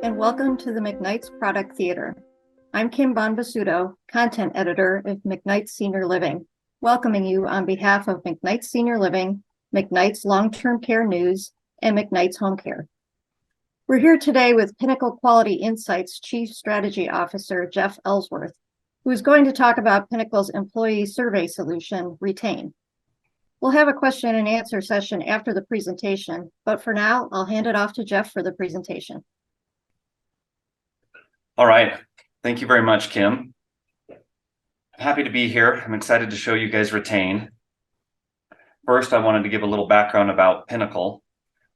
and welcome to the McKnight's Product Theater. I'm Kim Bonbasuto, Content Editor of McKnight's Senior Living, welcoming you on behalf of McKnight's Senior Living, McKnight's Long-Term Care News, and McKnight's Home Care. We're here today with Pinnacle Quality Insights Chief Strategy Officer, Jeff Ellsworth, who is going to talk about Pinnacle's employee survey solution, Retain. We'll have a question and answer session after the presentation, but for now, I'll hand it off to Jeff for the presentation. All right. Thank you very much, Kim. Happy to be here. I'm excited to show you guys Retain. First, I wanted to give a little background about Pinnacle.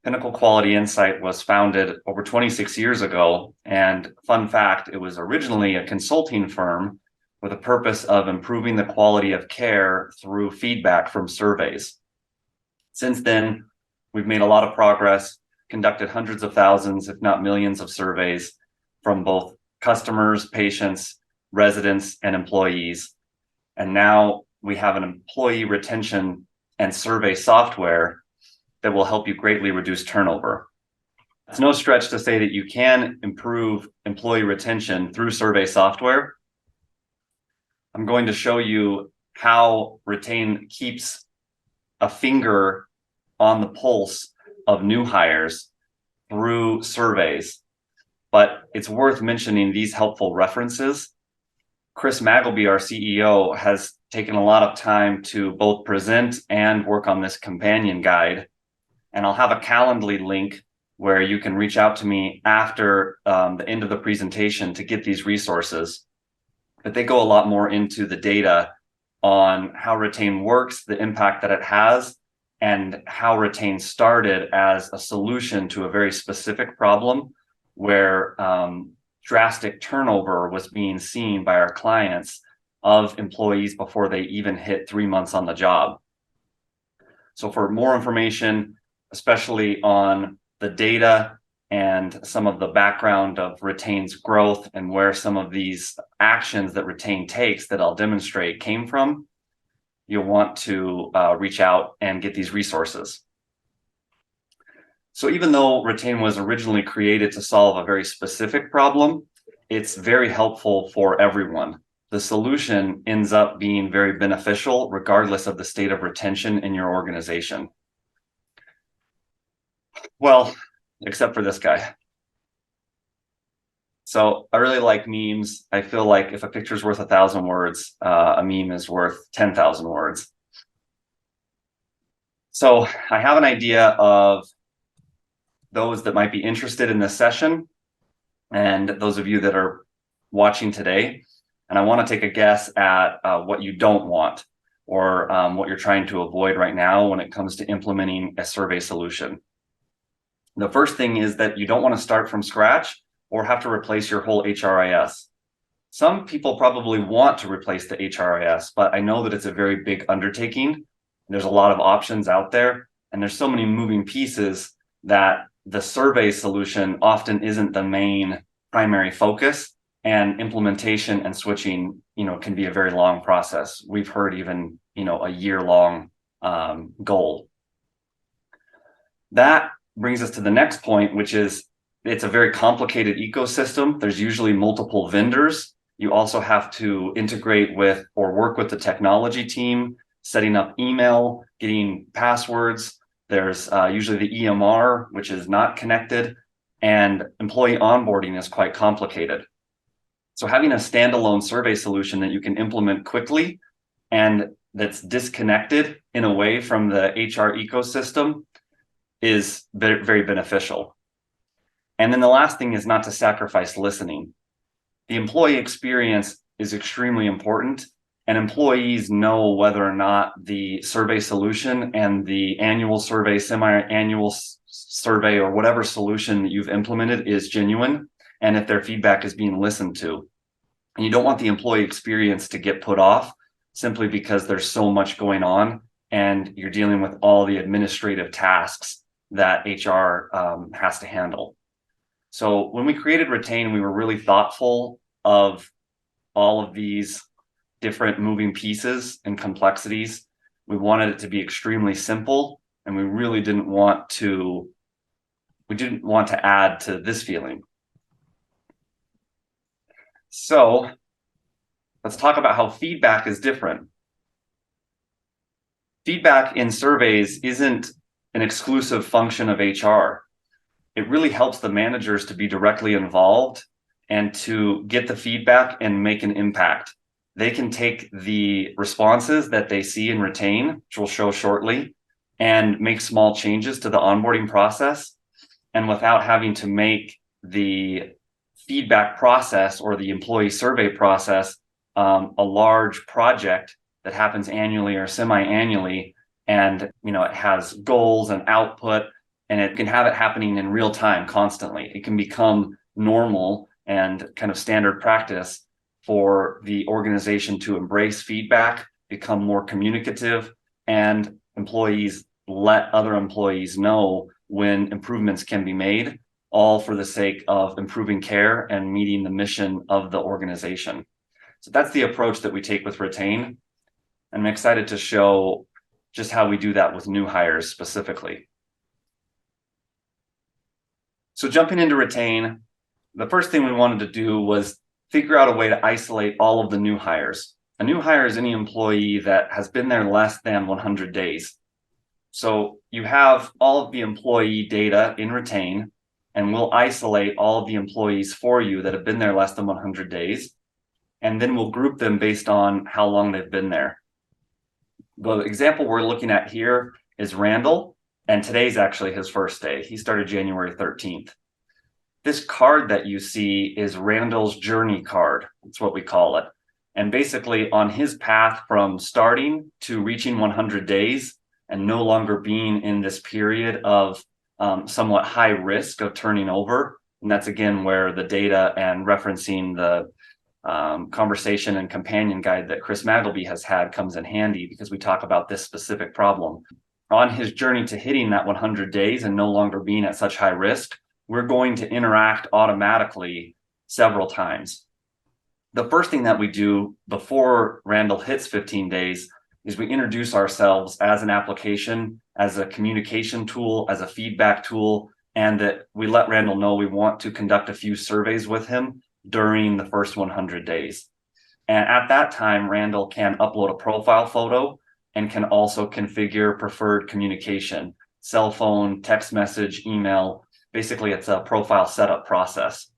Pinnacle Quality Insight was founded over 26 years ago, and fun fact, it was originally a consulting firm with a purpose of improving the quality of care through feedback from surveys. Since then, we've made a lot of progress, conducted hundreds of thousands, if not millions of surveys from both customers, patients, residents, and employees. And now we have an employee retention and survey software that will help you greatly reduce turnover. It's no stretch to say that you can improve employee retention through survey software. I'm going to show you how Retain keeps a finger on the pulse of new hires through surveys. But it's worth mentioning these helpful references. Chris Magleby, our CEO, has taken a lot of time to both present and work on this companion guide. And I'll have a Calendly link where you can reach out to me after the end of the presentation to get these resources. But they go a lot more into the data on how Retain works, the impact that it has, and how Retain started as a solution to a very specific problem where drastic turnover was being seen by our clients of employees before they even hit 3 months on the job. So for more information, especially on the data and some of the background of Retain's growth and where some of these actions that Retain takes that I'll demonstrate came from, you'll want to reach out and get these resources. So even though Retain was originally created to solve a very specific problem, it's very helpful for everyone. The solution ends up being very beneficial regardless of the state of retention in your organization. Well, except for this guy. So I really like memes. I feel like if a picture's worth 1,000 words, a meme is worth 10,000 words. So I have an idea of those that might be interested in this session and those of you that are watching today. And I want to take a guess at what you don't want or what you're trying to avoid right now when it comes to implementing a survey solution. The first thing is that you don't want to start from scratch or have to replace your whole HRIS. Some people probably want to replace the HRIS, but I know that it's a very big undertaking. There's a lot of options out there, and there's so many moving pieces that the survey solution often isn't the main primary focus, and implementation and switching, can be a very long process. We've heard even, a year-long goal. That brings us to the next point, which is it's a very complicated ecosystem. There's usually multiple vendors. You also have to integrate with or work with the technology team, setting up email, getting passwords. There's usually the EMR, which is not connected, and employee onboarding is quite complicated. So having a standalone survey solution that you can implement quickly and that's disconnected in a way from the HR ecosystem is very, very beneficial. And then the last thing is not to sacrifice listening. The employee experience is extremely important, and employees know whether or not the survey solution and the annual survey, semi-annual survey, or whatever solution that you've implemented is genuine, and if their feedback is being listened to. And you don't want the employee experience to get put off simply because there's so much going on and you're dealing with all the administrative tasks that HR has to handle. So when we created Retain, we were really thoughtful of all of these different moving pieces and complexities. We wanted it to be extremely simple, and we really didn't want to add to this feeling. So let's talk about how feedback is different. Feedback in surveys isn't an exclusive function of HR. It really helps the managers to be directly involved and to get the feedback and make an impact. They can take the responses that they see and retain, which we'll show shortly, and make small changes to the onboarding process. And without having to make the feedback process or the employee survey process a large project that happens annually or semi-annually, and it has goals and output, and it can have it happening in real time constantly. It can become normal and kind of standard practice for the organization to embrace feedback, become more communicative, and employees let other employees know when improvements can be made, all for the sake of improving care and meeting the mission of the organization. So that's the approach that we take with Retain. I'm excited to show just how we do that with new hires specifically. So jumping into Retain, the first thing we wanted to do was figure out a way to isolate all of the new hires. A new hire is any employee that has been there less than 100 days. So you have all of the employee data in Retain, and we'll isolate all of the employees for you that have been there less than 100 days. And then we'll group them based on how long they've been there. The example we're looking at here is Randall, and today's actually his first day. He started January 13th. This card that you see is Randall's journey card. That's what we call it. And basically on his path from starting to reaching 100 days and no longer being in this period of somewhat high risk of turning over. And that's again where the data and referencing the conversation and companion guide that Chris Magleby has had comes in handy, because we talk about this specific problem. On his journey to hitting that 100 days and no longer being at such high risk, we're going to interact automatically several times. The first thing that we do before Randall hits 15 days is we introduce ourselves as an application, as a communication tool, as a feedback tool, and that we let Randall know we want to conduct a few surveys with him during the first 100 days. And at that time, Randall can upload a profile photo and can also configure preferred communication, cell phone, text message, email. Basically, it's a profile setup process.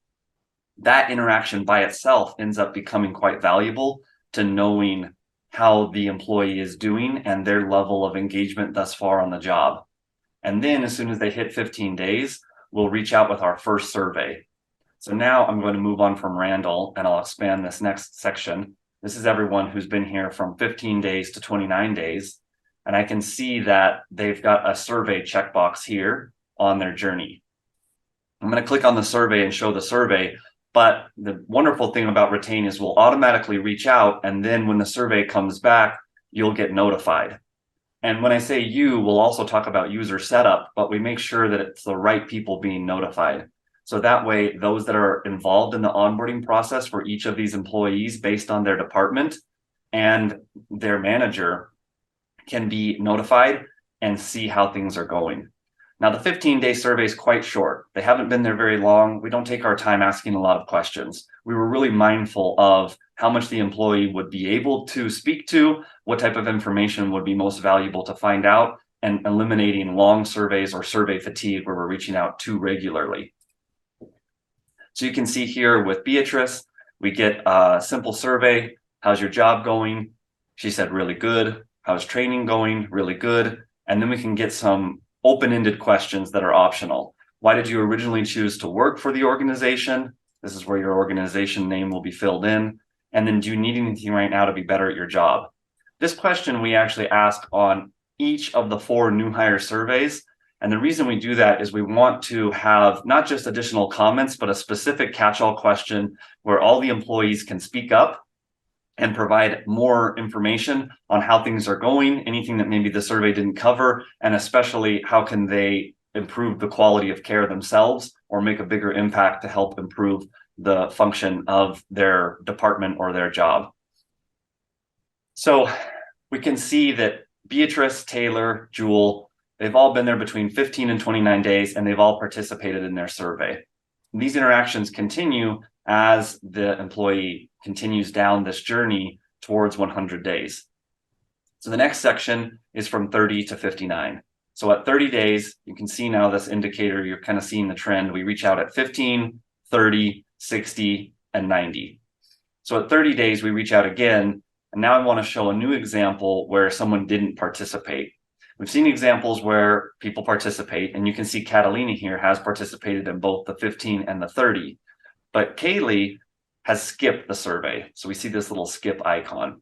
That interaction by itself ends up becoming quite valuable to knowing how the employee is doing and their level of engagement thus far on the job. And then as soon as they hit 15 days, we'll reach out with our first survey. So now I'm going to move on from Randall, and I'll expand this next section. This is everyone who's been here from 15 days to 29 days. And I can see that they've got a survey checkbox here on their journey. I'm going to click on the survey and show the survey. But the wonderful thing about Retain is we'll automatically reach out, and then when the survey comes back, you'll get notified. And when I say you, we'll also talk about user setup, but we make sure that it's the right people being notified. So that way, those that are involved in the onboarding process for each of these employees based on their department and their manager can be notified and see how things are going. Now, the 15-day survey is quite short. They haven't been there very long. We don't take our time asking a lot of questions. We were really mindful of how much the employee would be able to speak to, what type of information would be most valuable to find out, and eliminating long surveys or survey fatigue where we're reaching out too regularly. So you can see here with Beatrice, we get a simple survey. How's your job going? She said, really good. How's training going? Really good. And then we can get some open-ended questions that are optional. Why did you originally choose to work for the organization? This is where your organization name will be filled in. And then, do you need anything right now to be better at your job? This question we actually ask on each of the 4 new hire surveys. And the reason we do that is we want to have not just additional comments, but a specific catch-all question where all the employees can speak up and provide more information on how things are going, anything that maybe the survey didn't cover, and especially how can they improve the quality of care themselves or make a bigger impact to help improve the function of their department or their job. So we can see that Beatrice, Taylor, Jewel, they've all been there between 15 and 29 days, and they've all participated in their survey. And these interactions continue as the employee continues down this journey towards 100 days. So the next section is from 30 to 59. So at 30 days, you can see now this indicator, you're kind of seeing the trend. We reach out at 15, 30, 60, and 90. So at 30 days, we reach out again. And now I want to show a new example where someone didn't participate. We've seen examples where people participate, and you can see Catalina here has participated in both the 15 and the 30. But Kaylee has skipped the survey. So we see this little skip icon.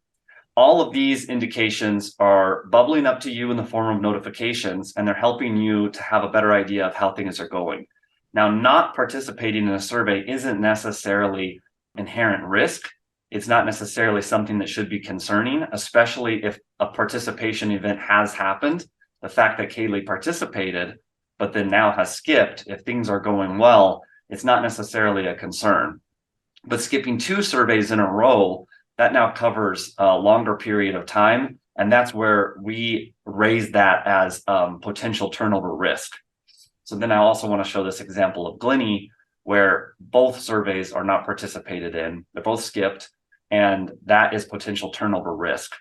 All of these indications are bubbling up to you in the form of notifications, and they're helping you to have a better idea of how things are going. Now, not participating in a survey isn't necessarily inherent risk. It's not necessarily something that should be concerning, especially if a participation event has happened. The fact that Kaylee participated, but then now has skipped, if things are going well, it's not necessarily a concern. But skipping 2 surveys in a row, that now covers a longer period of time. And that's where we raise that as potential turnover risk. So then I also want to show this example of Glennie, where both surveys are not participated in. They're both skipped, and that is potential turnover risk.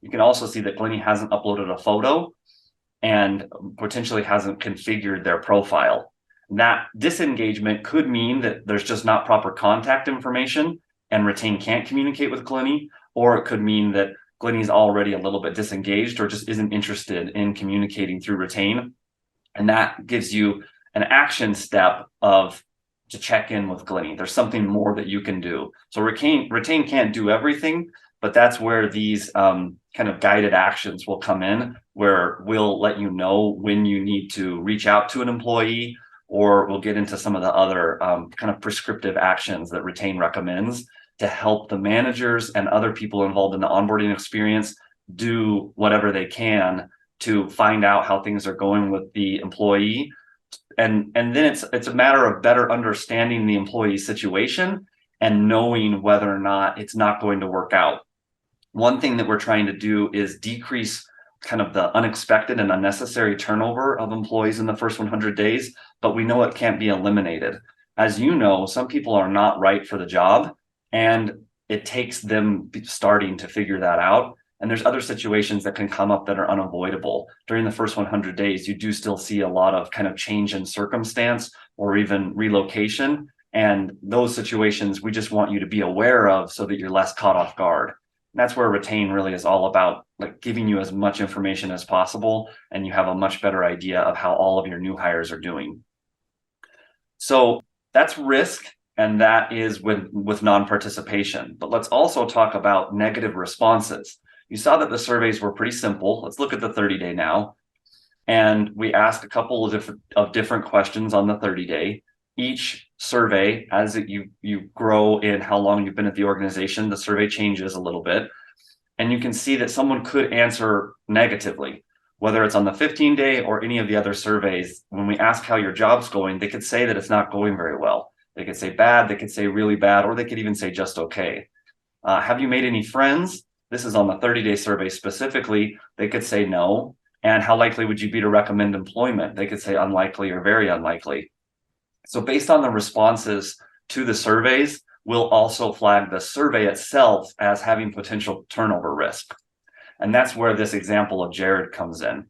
You can also see that Glennie hasn't uploaded a photo and potentially hasn't configured their profile. That disengagement could mean that there's just not proper contact information and Retain can't communicate with Glennie, or it could mean that Glennie's already a little bit disengaged or just isn't interested in communicating through Retain. And that gives you an action step to check in with Glennie. There's something more that you can do. So Retain can't do everything, but that's where these kind of guided actions will come in, where we'll let you know when you need to reach out to an employee, or we'll get into some of the other kind of prescriptive actions that Retain recommends to help the managers and other people involved in the onboarding experience do whatever they can to find out how things are going with the employee. And then it's a matter of better understanding the employee situation and knowing whether or not it's not going to work out. One thing that we're trying to do is decrease kind of the unexpected and unnecessary turnover of employees in the first 100 days, but we know it can't be eliminated. As you know, some people are not right for the job, and it takes them starting to figure that out. And there's other situations that can come up that are unavoidable. During the first 100 days, you do still see a lot of kind of change in circumstance or even relocation. And those situations, we just want you to be aware of so that you're less caught off guard. And that's where Retain really is all about, like giving you as much information as possible, and you have a much better idea of how all of your new hires are doing. So that's risk, and that is with non-participation. But let's also talk about negative responses. You saw that the surveys were pretty simple. Let's look at the 30-day now. And we asked a couple of different questions on the 30-day. Each survey, as you grow in how long you've been at the organization, the survey changes a little bit. And you can see that someone could answer negatively, whether it's on the 15-day or any of the other surveys. When we ask how your job's going, they could say that it's not going very well. They could say bad, they could say really bad, or they could even say just okay. Have you made any friends? This is on the 30-day survey specifically. They could say no. And how likely would you be to recommend employment? They could say unlikely or very unlikely. So based on the responses to the surveys, we'll also flag the survey itself as having potential turnover risk. And that's where this example of Jared comes in.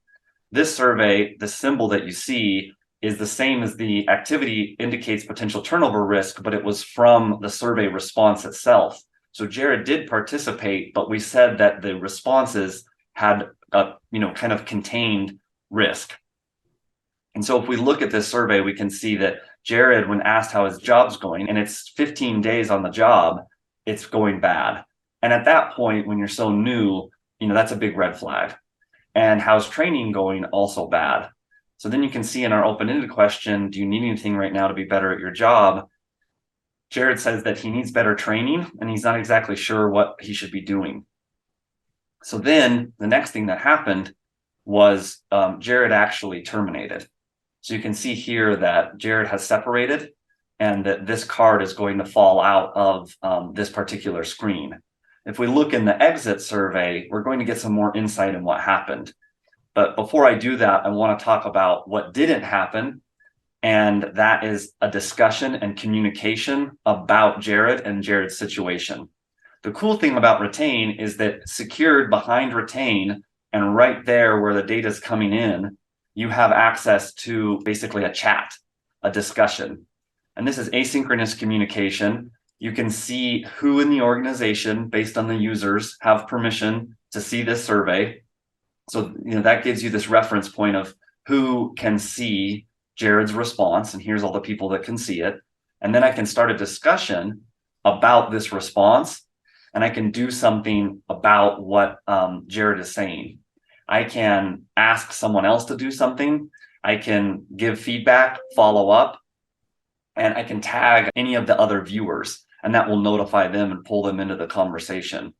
This survey, the symbol that you see, is the same as the activity indicates potential turnover risk, but it was from the survey response itself. So Jared did participate, but we said that the responses had kind of contained risk. And so if we look at this survey, we can see that Jared, when asked how his job's going, and it's 15 days on the job, it's going bad. And at that point, when you're so new, that's a big red flag. And how's training going? Also bad. So then you can see in our open-ended question, do you need anything right now to be better at your job? Jared says that he needs better training, and he's not exactly sure what he should be doing. So then the next thing that happened was Jared actually terminated. So you can see here that Jared has separated, and that this card is going to fall out of this particular screen. If we look in the exit survey, we're going to get some more insight in what happened. But before I do that, I want to talk about what didn't happen And that is a discussion and communication about Jared and Jared's situation. The cool thing about Retain is that secured behind Retain and right there where the data is coming in, you have access to basically a chat, a discussion. And this is asynchronous communication. You can see who in the organization, based on the users, have permission to see this survey. So that gives you this reference point of who can see Jared's response, and here's all the people that can see it. And then I can start a discussion about this response, and I can do something about what Jared is saying. I can ask someone else to do something. I can give feedback, follow up, and I can tag any of the other viewers, and that will notify them and pull them into the conversation.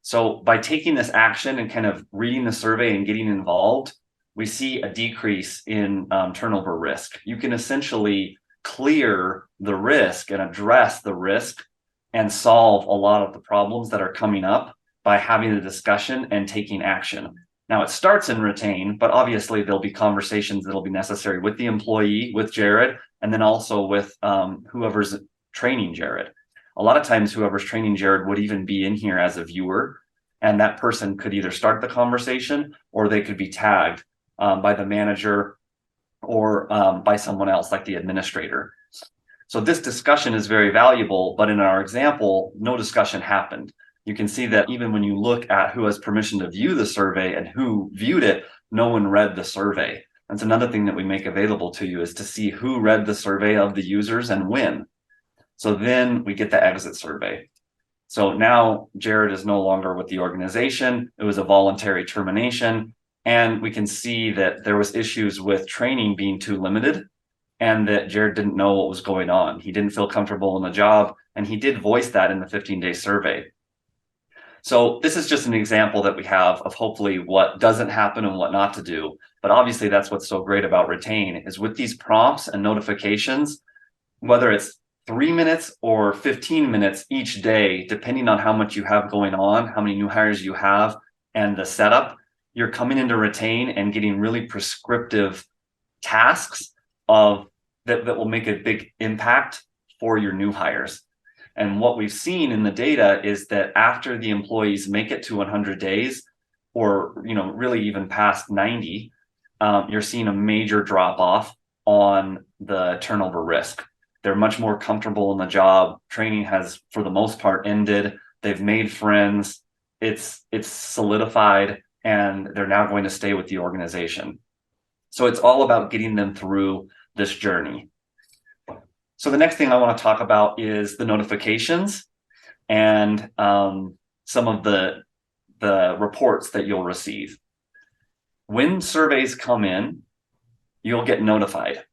So by taking this action and kind of reading the survey and getting involved, we see a decrease in turnover risk. You can essentially clear the risk and address the risk and solve a lot of the problems that are coming up by having a discussion and taking action. Now it starts in Retain, but obviously there'll be conversations that'll be necessary with the employee, with Jared, and then also with whoever's training Jared. A lot of times whoever's training Jared would even be in here as a viewer, and that person could either start the conversation or they could be tagged by the manager or by someone else like the administrator. So this discussion is very valuable, but in our example, no discussion happened. You can see that even when you look at who has permission to view the survey and who viewed it, no one read the survey. That's another thing that we make available to you, is to see who read the survey of the users and when. So then we get the exit survey. So now Jared is no longer with the organization. It was a voluntary termination. And we can see that there was issues with training being too limited, and that Jared didn't know what was going on. He didn't feel comfortable in the job, and he did voice that in the 15-day survey. So this is just an example that we have of hopefully what doesn't happen and what not to do. But obviously that's what's so great about Retain, is with these prompts and notifications, whether it's 3 minutes or 15 minutes each day, depending on how much you have going on, how many new hires you have, and the setup, you're coming into Retain and getting really prescriptive tasks that will make a big impact for your new hires. And what we've seen in the data is that after the employees make it to 100 days, or really even past 90, you're seeing a major drop off on the turnover risk. They're much more comfortable in the job. Training has, for the most part, ended. They've made friends. It's solidified, and they're now going to stay with the organization. So it's all about getting them through this journey. So the next thing I want to talk about is the notifications and some of the reports that you'll receive. When surveys come in, you'll get notified.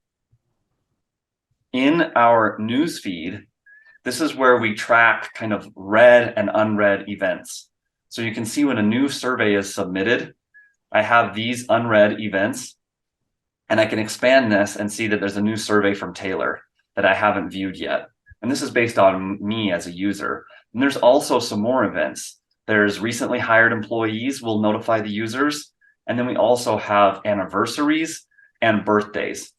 In our news feed, this is where we track kind of read and unread events. So you can see when a new survey is submitted, I have these unread events, and I can expand this and see that there's a new survey from Taylor that I haven't viewed yet. And this is based on me as a user. And there's also some more events. There's recently hired employees will notify the users. And then we also have anniversaries and birthdays.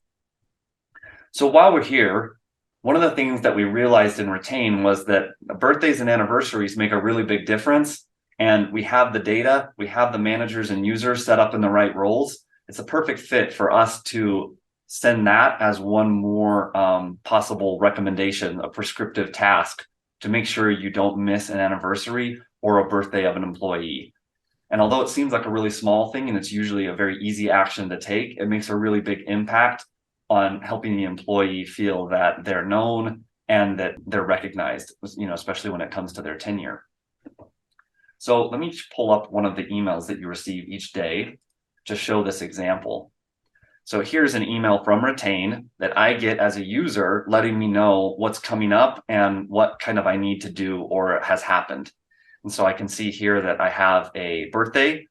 So while we're here, one of the things that we realized in Retain was that birthdays and anniversaries make a really big difference. And we have the data, we have the managers and users set up in the right roles. It's a perfect fit for us to send that as one more possible recommendation, a prescriptive task to make sure you don't miss an anniversary or a birthday of an employee. And although it seems like a really small thing and it's usually a very easy action to take, it makes a really big impact on helping the employee feel that they're known and that they're recognized, especially when it comes to their tenure. So let me pull up one of the emails that you receive each day to show this example. So here's an email from Retain that I get as a user, letting me know what's coming up and what kind of I need to do or has happened. And so I can see here that I have a birthday,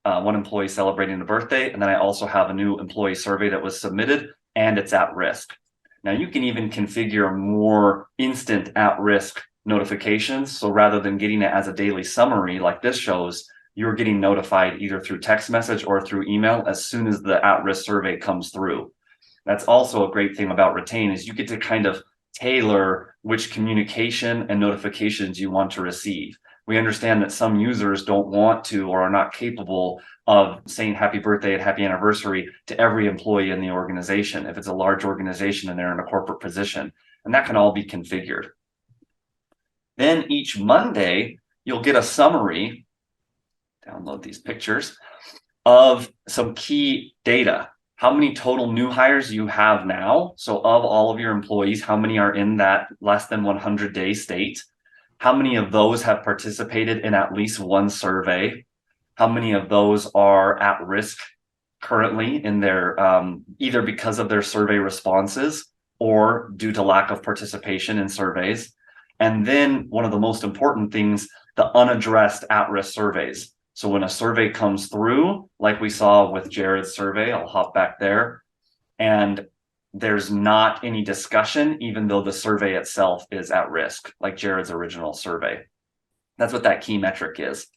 one employee celebrating a birthday, and then I also have a new employee survey that was submitted, and it's at risk. Now you can even configure more instant at-risk notifications. So rather than getting it as a daily summary like this shows, you're getting notified either through text message or through email as soon as the at-risk survey comes through. That's also a great thing about Retain, is you get to kind of tailor which communication and notifications you want to receive. We understand that some users don't want to or are not capable of saying happy birthday and happy anniversary to every employee in the organization if it's a large organization and they're in a corporate position, and that can all be configured. Then each Monday, you'll get a summary, download these pictures, of some key data. How many total new hires you have now? So of all of your employees, how many are in that less than 100-day state? How many of those have participated in at least one survey? How many of those are at risk currently in their either because of their survey responses or due to lack of participation in surveys? And then one of the most important things, the unaddressed at-risk surveys. So when a survey comes through, like we saw with Jared's survey, I'll hop back there, and there's not any discussion, even though the survey itself is at risk, like Jared's original survey. That's what that key metric is.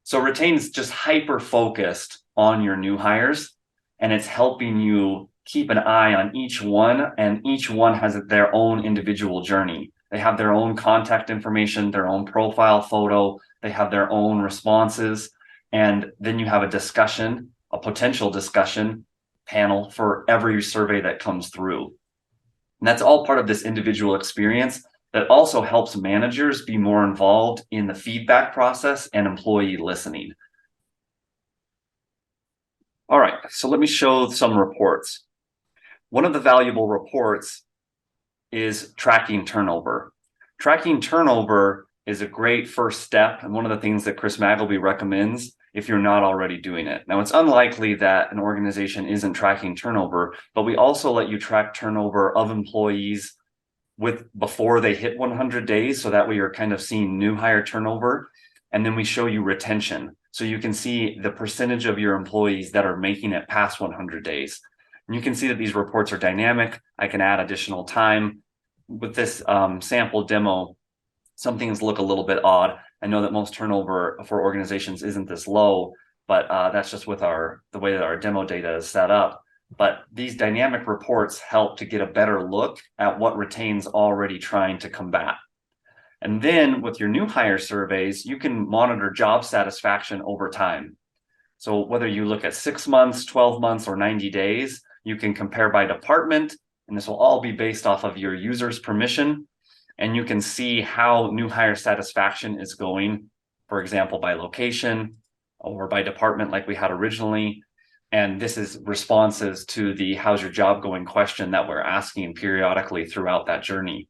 So Retain's just hyper-focused on your new hires, and it's helping you keep an eye on each one, and each one has their own individual journey. They have their own contact information, their own profile photo, they have their own responses, and then you have a discussion, a potential discussion panel for every survey that comes through. And that's all part of this individual experience that also helps managers be more involved in the feedback process and employee listening. All right, so let me show some reports. One of the valuable reports is tracking turnover. Tracking turnover is a great first step, and one of the things that Chris Magleby recommends if you're not already doing it. Now, it's unlikely that an organization isn't tracking turnover, but we also let you track turnover of employees before they hit 100 days, so that way you're kind of seeing new hire turnover, and then we show you retention, so you can see the percentage of your employees that are making it past 100 days. And you can see that these reports are dynamic. I can add additional time. With this sample demo, some things look a little bit odd. I know that most turnover for organizations isn't this low, but that's just with the way that our demo data is set up. But these dynamic reports help to get a better look at what Retain's already trying to combat. And then with your new hire surveys, you can monitor job satisfaction over time. So whether you look at 6 months, 12 months, or 90 days, you can compare by department, and this will all be based off of your user's permission. And you can see how new hire satisfaction is going, for example, by location or by department like we had originally. And this is responses to the how's your job going question that we're asking periodically throughout that journey.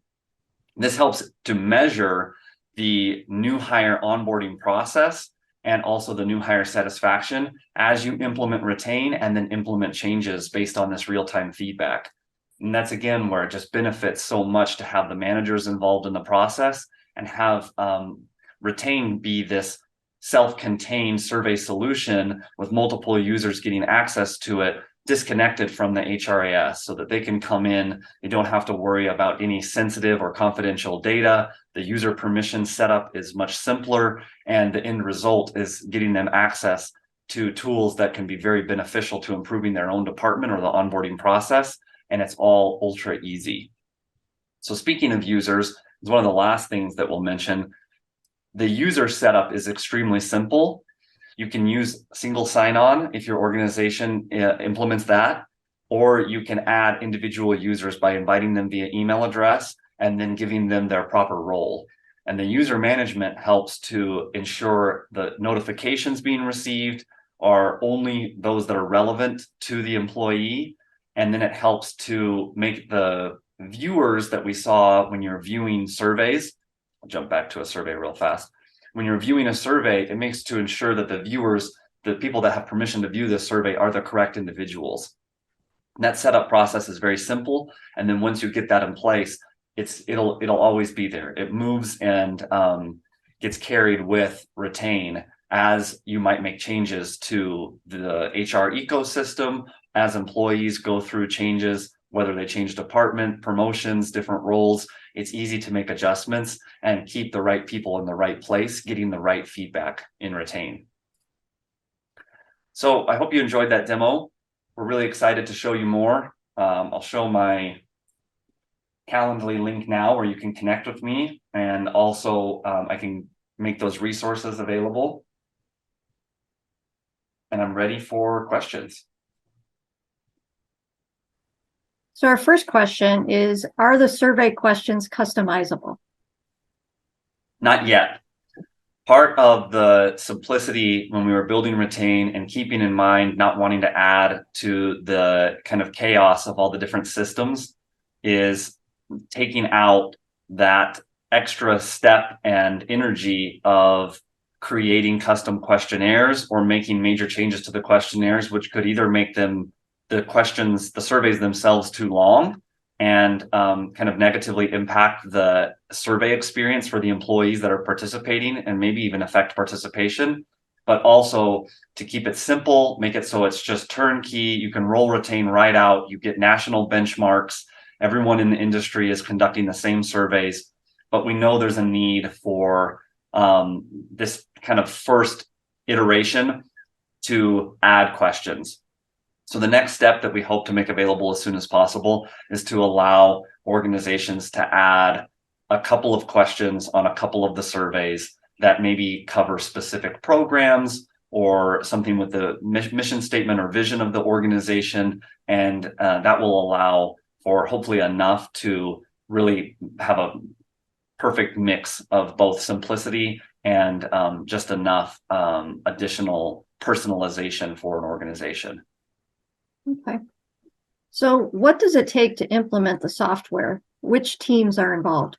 This helps to measure the new hire onboarding process and also the new hire satisfaction as you implement Retain and then implement changes based on this real-time feedback. And that's again where it just benefits so much to have the managers involved in the process and have Retain be this self-contained survey solution with multiple users getting access to it, disconnected from the HRAS, so that they can come in. They don't have to worry about any sensitive or confidential data. The user permission setup is much simpler, and the end result is getting them access to tools that can be very beneficial to improving their own department or the onboarding process. And it's all ultra easy. So speaking of users, is one of the last things that we'll mention. The user setup is extremely simple. You can use single sign-on if your organization implements that, or you can add individual users by inviting them via email address and then giving them their proper role. And the user management helps to ensure the notifications being received are only those that are relevant to the employee. And then it helps to make the viewers that we saw when you're viewing surveys. I'll jump back to a survey real fast. When you're viewing a survey, it makes to ensure that the viewers, the people that have permission to view this survey, are the correct individuals. And that setup process is very simple. And then once you get that in place, it'll always be there. It moves and gets carried with Retain as you might make changes to the HR ecosystem, as employees go through changes, whether they change department, promotions, different roles. It's easy to make adjustments and keep the right people in the right place, getting the right feedback in Retain. So I hope you enjoyed that demo. We're really excited to show you more. I'll show my Calendly link now where you can connect with me, and also I can make those resources available. And I'm ready for questions. So our first question is, are the survey questions customizable? Not yet. Part of the simplicity when we were building Retain and keeping in mind not wanting to add to the kind of chaos of all the different systems is taking out that extra step and energy of creating custom questionnaires or making major changes to the questionnaires, which could either make them the surveys themselves too long and kind of negatively impact the survey experience for the employees that are participating and maybe even affect participation, but also to keep it simple, make it so it's just turnkey. You can roll Retain right out. You get national benchmarks. Everyone in the industry is conducting the same surveys, but we know there's a need for this kind of first iteration to add questions. So the next step that we hope to make available as soon as possible is to allow organizations to add a couple of questions on a couple of the surveys that maybe cover specific programs or something with the mission statement or vision of the organization. And that will allow for hopefully enough to really have a perfect mix of both simplicity and just enough additional personalization for an organization. Okay. So what does it take to implement the software? Which teams are involved?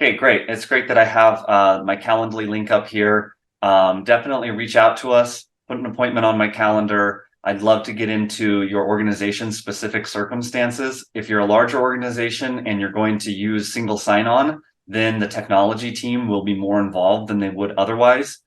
Okay, great. It's great that I have my Calendly link up here. Definitely reach out to us, put an appointment on my calendar. I'd love to get into your organization's specific circumstances. If you're a larger organization and you're going to use single sign-on, then the technology team will be more involved than they would otherwise.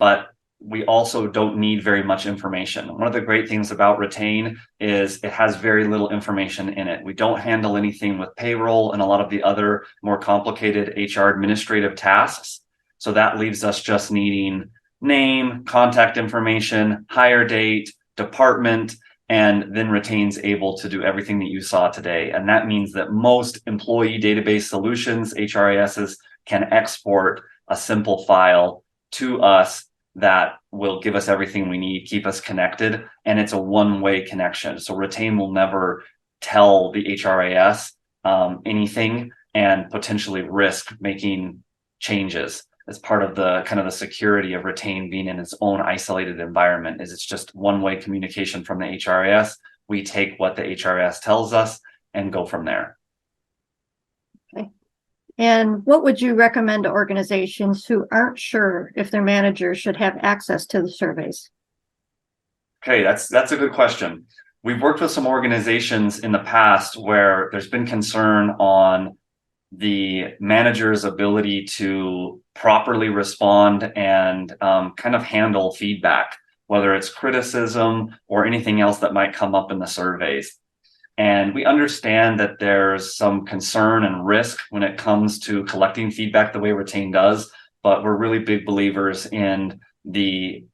But we also don't need very much information. One of the great things about Retain is it has very little information in it. We don't handle anything with payroll and a lot of the other more complicated HR administrative tasks. So that leaves us just needing name, contact information, hire date, department, and then Retain's able to do everything that you saw today. And that means that most employee database solutions, HRISs, can export a simple file to us that will give us everything we need, keep us connected, and it's a one-way connection. So Retain will never tell the HRIS anything and potentially risk making changes. As part of the kind of the security of Retain being in its own isolated environment, is it's just one-way communication from the HRIS. We take what the HRIS tells us and go from there. Okay. And what would you recommend to organizations who aren't sure if their managers should have access to the surveys? Okay, that's a good question. We've worked with some organizations in the past where there's been concern on the manager's ability to properly respond and kind of handle feedback, whether it's criticism or anything else that might come up in the surveys. And we understand that there's some concern and risk when it comes to collecting feedback the way Retain does, but we're really big believers in the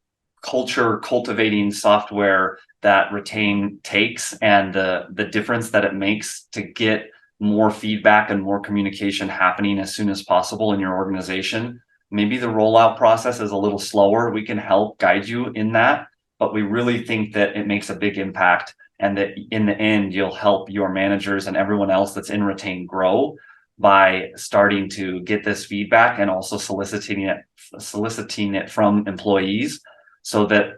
culture cultivating software that Retain takes and the difference that it makes to get more feedback and more communication happening as soon as possible in your organization. Maybe the rollout process is a little slower. We can help guide you in that, but we really think that it makes a big impact and that in the end, you'll help your managers and everyone else that's in Retain grow by starting to get this feedback and also soliciting it from employees so that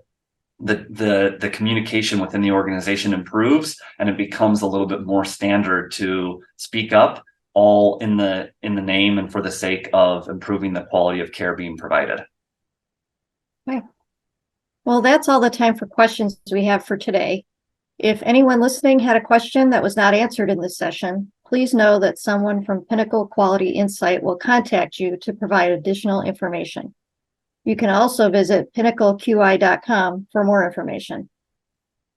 the communication within the organization improves and it becomes a little bit more standard to speak up, all in the name and for the sake of improving the quality of care being provided. Okay. Well, that's all the time for questions we have for today. If anyone listening had a question that was not answered in this session, please know that someone from Pinnacle Quality Insight will contact you to provide additional information. You can also visit pinnacleqi.com for more information.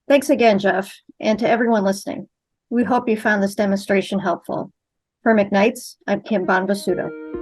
Thanks again, Jeff, and to everyone listening. We hope you found this demonstration helpful. For McKnight's, I'm Kim Bonvasuto.